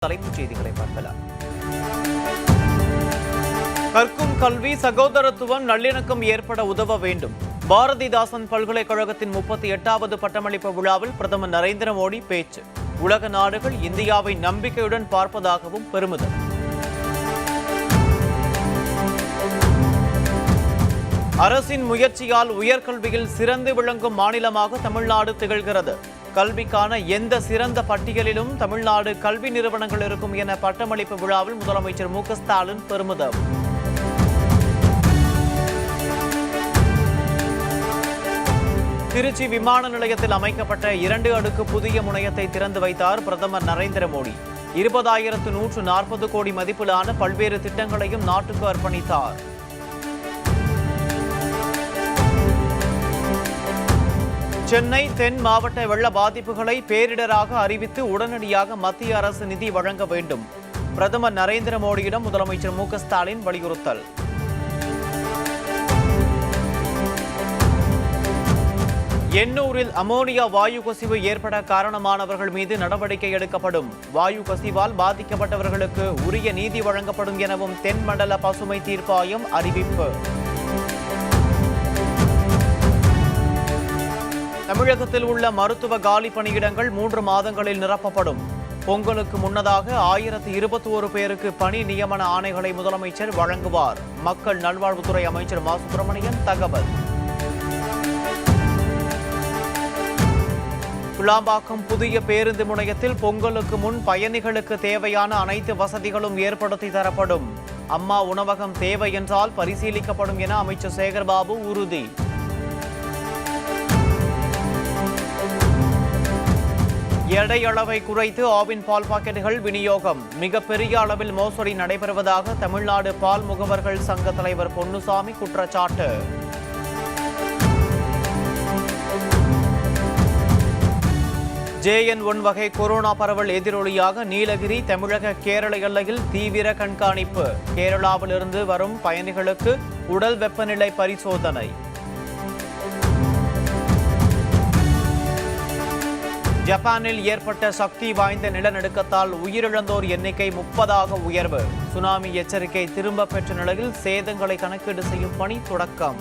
தலைப்புச் செய்திகளை பார்க்கலாம். கற்கும் கல்வி சகோதரத்துவம் நல்லிணக்கம் ஏற்பட உதவ வேண்டும். பாரதிதாசன் பல்கலைக்கழகத்தின் 38வது பட்டமளிப்பு விழாவில் பிரதமர் நரேந்திர மோடி பேச்சு. உலக நாடுகள் இந்தியாவை நம்பிக்கையுடன் பார்ப்பதாகவும் பெருமிதம். அரசின் முயற்சியால் உயர்கல்வியில் சிறந்து விளங்கும் மாநிலமாக தமிழ்நாடு திகழ்கிறது. கல்விக்கான எந்த சிறந்த பட்டியலிலும் தமிழ்நாடு கல்வி நிறுவனங்கள் இருக்கும் என பட்டமளிப்பு விழாவில் முதலமைச்சர் மு க ஸ்டாலின் பெருமிதம். திருச்சி விமான நிலையத்தில் அமைக்கப்பட்ட 2 அடுக்கு புதிய முனையத்தை திறந்து வைத்தார் பிரதமர் நரேந்திர மோடி. 20,140 கோடி மதிப்பிலான பல்வேறு திட்டங்களையும் நாட்டுக்கு அர்ப்பணித்தார். சென்னை தென் மாவட்ட வெள்ள பாதிப்புகளை பேரிடராக அறிவித்து உடனடியாக மத்திய அரசு நிதி வழங்க வேண்டும். பிரதமர் நரேந்திர மோடியிடம் முதலமைச்சர் மு க ஸ்டாலின் வலியுறுத்தல். எண்ணூரில் அமோனியா வாயு கசிவு ஏற்பட காரணமானவர்கள் மீது நடவடிக்கை எடுக்கப்படும். வாயு கசிவால் பாதிக்கப்பட்டவர்களுக்கு உரிய நீதி வழங்கப்படும் எனவும் தென்மண்டல பசுமை தீர்ப்பாயம் அறிவிப்பு. தமிழகத்தில் உள்ள மருத்துவ காலி பணியிடங்கள் 3 மாதங்களில் நிரப்பப்படும். பொங்கலுக்கு முன்னதாக 1021 பேருக்கு பணி நியமன ஆணைகளை முதலமைச்சர் வழங்குவார். மக்கள் நல்வாழ்வுத்துறை அமைச்சர் மா சுப்பிரமணியன் தகவல். குளாம்பாக்கம் புதிய பேருந்து முனையத்தில் பொங்கலுக்கு முன் பயணிகளுக்கு தேவையான அனைத்து வசதிகளும் ஏற்படுத்தி தரப்படும். அம்மா உணவகம் தேவை என்றால் பரிசீலிக்கப்படும் என அமைச்சர் சேகர்பாபு உறுதி. எடை அளவை குறைத்து ஆவின் பால் பாக்கெட்டுகள் விநியோகம். மிகப்பெரிய அளவில் மோசடி நடைபெறுவதாக தமிழ்நாடு பால் முகவர்கள் சங்க தலைவர் பொன்னுசாமி குற்றச்சாட்டு. JN1 வகை கொரோனா பரவல் எதிரொலியாக நீலகிரி தமிழக கேரள எல்லையில் தீவிர கண்காணிப்பு. கேரளாவிலிருந்து வரும் பயணிகளுக்கு உடல் வெப்பநிலை பரிசோதனை. ஜப்பானில் ஏற்பட்ட சக்தி வாய்ந்த நிலநடுக்கத்தால் உயிரிழந்தோர் எண்ணிக்கை 30ஆக உயர்வு. சுனாமி எச்சரிக்கை திரும்ப பெற்ற நிலையில் சேதங்களை கணக்கீடு செய்யும் பணி தொடக்கம்.